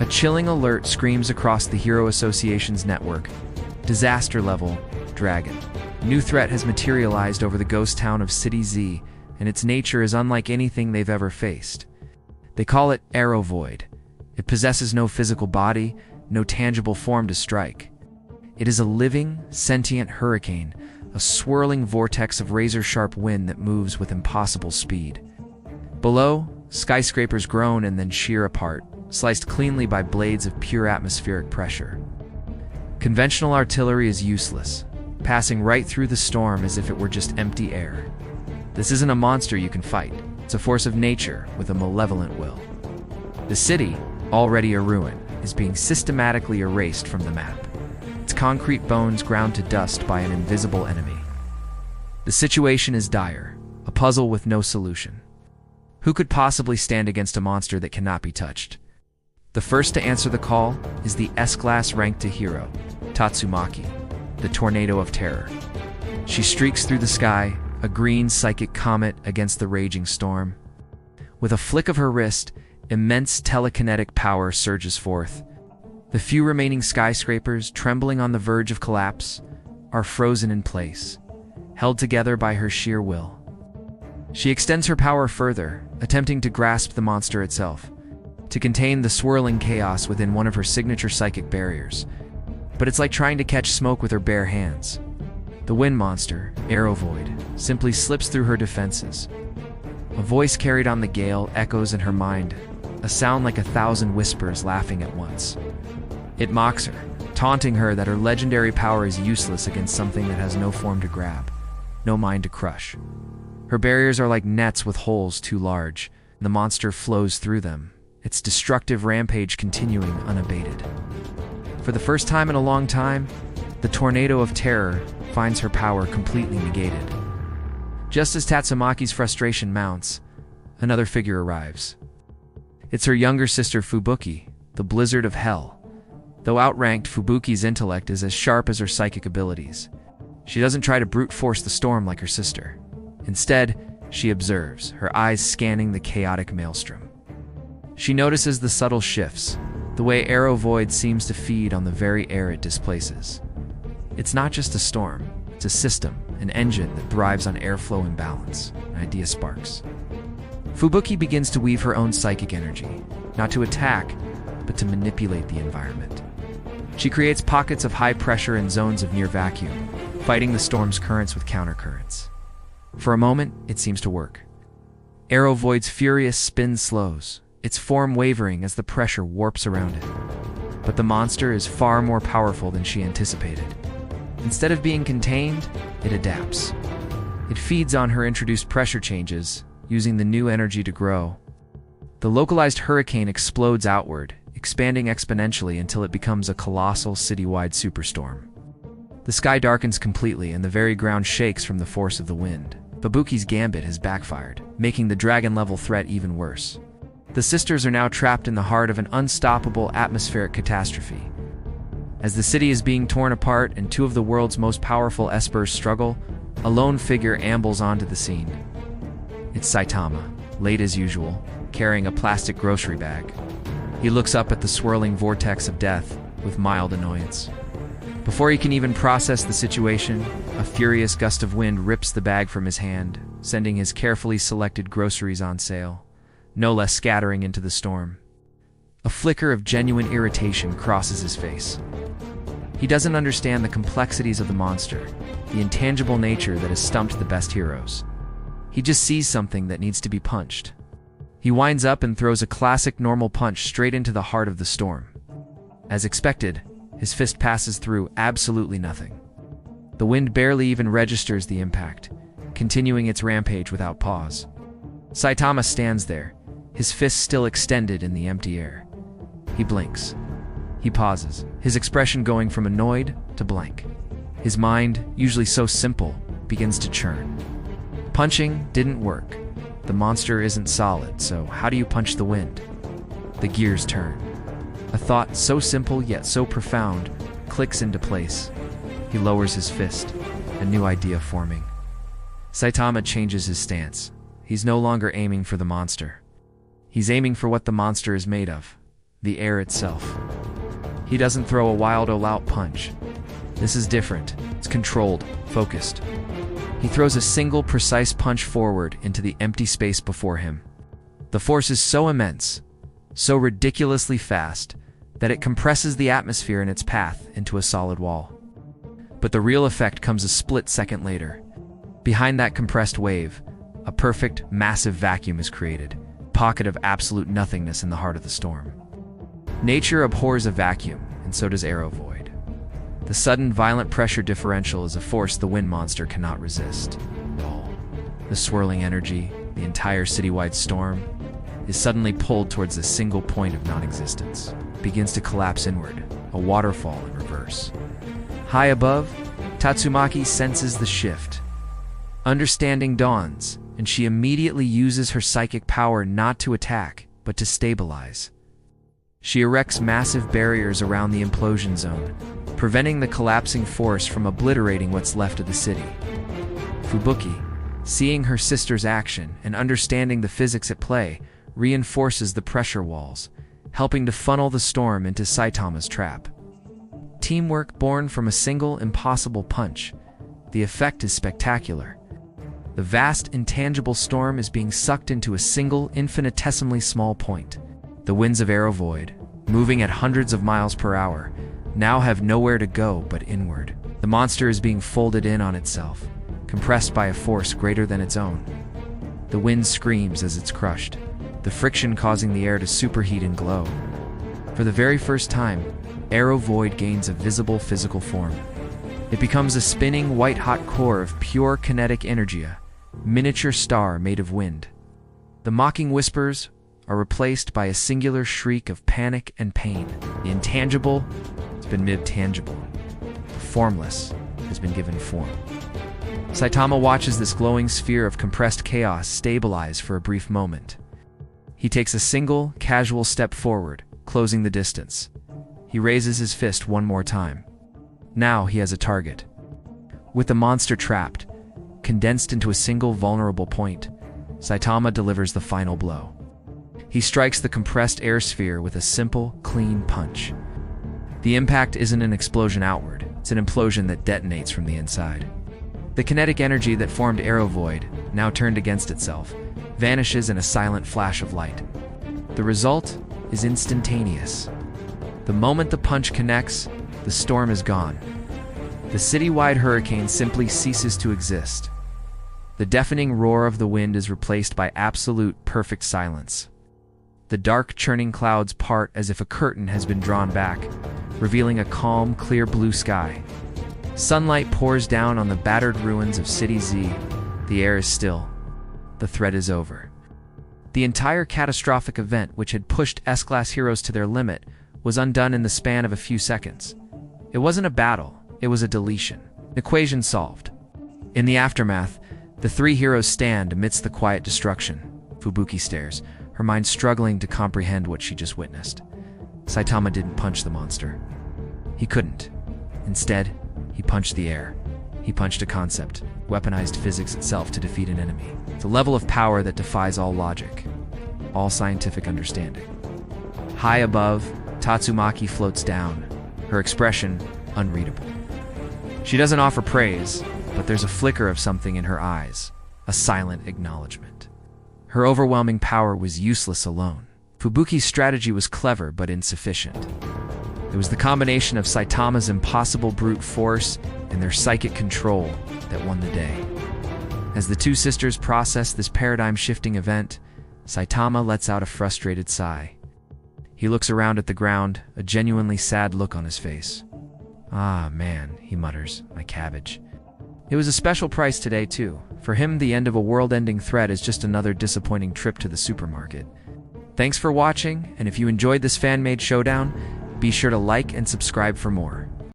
A chilling alert screams across the Hero Association's network. Disaster level, Dragon. A new threat has materialized over the ghost town of City Z, and its nature is unlike anything they've ever faced. They call it Arrow Void. It possesses no physical body, no tangible form to strike. It is a living, sentient hurricane, a swirling vortex of razor-sharp wind that moves with impossible speed. Below, skyscrapers groan and then shear apart, sliced cleanly by blades of pure atmospheric pressure. Conventional artillery is useless, passing right through the storm as if it were just empty air. This isn't a monster you can fight. It's a force of nature with a malevolent will. The city, already a ruin, is being systematically erased from the map. Its concrete bones ground to dust by an invisible enemy. The situation is dire, a puzzle with no solution. Who could possibly stand against a monster that cannot be touched? The first to answer the call is the S-Class ranked hero, Tatsumaki, the Tornado of Terror. She streaks through the sky, a green psychic comet against the raging storm. With a flick of her wrist, immense telekinetic power surges forth. The few remaining skyscrapers, trembling on the verge of collapse, are frozen in place, held together by her sheer will. She extends her power further, attempting to grasp the monster itself, to contain the swirling chaos within one of her signature psychic barriers. But it's like trying to catch smoke with her bare hands. The wind monster, Arrow Void, simply slips through her defenses. A voice carried on the gale echoes in her mind, a sound like 1,000 whispers laughing at once. It mocks her, taunting her that her legendary power is useless against something that has no form to grab, no mind to crush. Her barriers are like nets with holes too large, and the monster flows through them, its destructive rampage continuing unabated. For the first time in a long time, the Tornado of Terror finds her power completely negated. Just as Tatsumaki's frustration mounts, another figure arrives. It's her younger sister Fubuki, the Blizzard of Hell. Though outranked, Fubuki's intellect is as sharp as her psychic abilities. She doesn't try to brute force the storm like her sister. Instead, she observes, her eyes scanning the chaotic maelstrom. She notices the subtle shifts, the way Arrow Void seems to feed on the very air it displaces. It's not just a storm, it's a system, an engine that thrives on airflow imbalance. An idea sparks. Fubuki begins to weave her own psychic energy, not to attack, but to manipulate the environment. She creates pockets of high pressure and zones of near vacuum, fighting the storm's currents with countercurrents. For a moment, it seems to work. Arrow Void's furious spin slows, its form wavering as the pressure warps around it. But the monster is far more powerful than she anticipated. Instead of being contained, it adapts. It feeds on her introduced pressure changes, using the new energy to grow. The localized hurricane explodes outward, expanding exponentially until it becomes a colossal citywide superstorm. The sky darkens completely and the very ground shakes from the force of the wind. Fubuki's gambit has backfired, making the dragon-level threat even worse. The sisters are now trapped in the heart of an unstoppable atmospheric catastrophe. As the city is being torn apart and two of the world's most powerful espers struggle, a lone figure ambles onto the scene. It's Saitama, late as usual, carrying a plastic grocery bag. He looks up at the swirling vortex of death with mild annoyance. Before he can even process the situation, a furious gust of wind rips the bag from his hand, sending his carefully selected groceries on sale, no less scattering into the storm. A flicker of genuine irritation crosses his face. He doesn't understand the complexities of the monster, the intangible nature that has stumped the best heroes. He just sees something that needs to be punched. He winds up and throws a classic normal punch straight into the heart of the storm. As expected, his fist passes through absolutely nothing. The wind barely even registers the impact, continuing its rampage without pause. Saitama stands there, his fist still extended in the empty air. He blinks. He pauses, his expression going from annoyed to blank. His mind, usually so simple, begins to churn. Punching didn't work. The monster isn't solid, so how do you punch the wind? The gears turn. A thought so simple yet so profound clicks into place. He lowers his fist, a new idea forming. Saitama changes his stance. He's no longer aiming for the monster. He's aiming for what the monster is made of. the air itself. He doesn't throw a wild all-out punch. This is different. It's controlled, focused. He throws a single precise punch forward into the empty space before him. The force is so immense, so ridiculously fast, that it compresses the atmosphere in its path into a solid wall. But the real effect comes a split second later. Behind that compressed wave, a perfect, massive vacuum is created, a pocket of absolute nothingness in the heart of the storm. Nature abhors a vacuum, and so does Aerovoid. The sudden, violent pressure differential is a force the wind monster cannot resist. The swirling energy, the entire citywide storm, is suddenly pulled towards a single point of non-existence. It begins to collapse inward, a waterfall in reverse. High above, Tatsumaki senses the shift. Understanding dawns, and she immediately uses her psychic power not to attack, but to stabilize. She erects massive barriers around the implosion zone, preventing the collapsing force from obliterating what's left of the city. Fubuki, seeing her sister's action and understanding the physics at play, reinforces the pressure walls, helping to funnel the storm into Saitama's trap. Teamwork born from a single impossible punch. The effect is spectacular. The vast, intangible storm is being sucked into a single, infinitesimally small point. The winds of Aerovoid, moving at hundreds of miles per hour, now have nowhere to go but inward. The monster is being folded in on itself, compressed by a force greater than its own. The wind screams as it's crushed, the friction causing the air to superheat and glow. For the very first time, Aerovoid gains a visible physical form. It becomes a spinning, white-hot core of pure kinetic energy, a miniature star made of wind. The mocking whispers are replaced by a singular shriek of panic and pain. The intangible has been made tangible. The formless has been given form. Saitama watches this glowing sphere of compressed chaos stabilize for a brief moment. He takes a single, casual step forward, closing the distance. He raises his fist one more time. Now he has a target. With the monster trapped, condensed into a single vulnerable point, Saitama delivers the final blow. He strikes the compressed air sphere with a simple, clean punch. The impact isn't an explosion outward, it's an implosion that detonates from the inside. The kinetic energy that formed Aerovoid, now turned against itself, vanishes in a silent flash of light. The result is instantaneous. The moment the punch connects, the storm is gone. The citywide hurricane simply ceases to exist. The deafening roar of the wind is replaced by absolute, perfect silence. The dark, churning clouds part as if a curtain has been drawn back, revealing a calm, clear blue sky. Sunlight pours down on the battered ruins of City Z. The air is still. The threat is over. The entire catastrophic event, which had pushed S-Class heroes to their limit, was undone in the span of a few seconds. It wasn't a battle, it was a deletion. Equation solved. In the aftermath, the three heroes stand amidst the quiet destruction. Fubuki stares, her mind struggling to comprehend what she just witnessed. Saitama didn't punch the monster. He couldn't. Instead, he punched the air. He punched a concept, weaponized physics itself to defeat an enemy. It's a level of power that defies all logic, all scientific understanding. High above, Tatsumaki floats down, her expression unreadable. She doesn't offer praise, but there's a flicker of something in her eyes, a silent acknowledgement. Her overwhelming power was useless alone. Fubuki's strategy was clever but insufficient. It was the combination of Saitama's impossible brute force and their psychic control that won the day. As the two sisters process this paradigm-shifting event, Saitama lets out a frustrated sigh. He looks around at the ground, a genuinely sad look on his face. "Ah, man," he mutters, "my cabbage." It was a special price today, too. For him, the end of a world-ending threat is just another disappointing trip to the supermarket. Thanks for watching, and if you enjoyed this fan-made showdown, be sure to like and subscribe for more.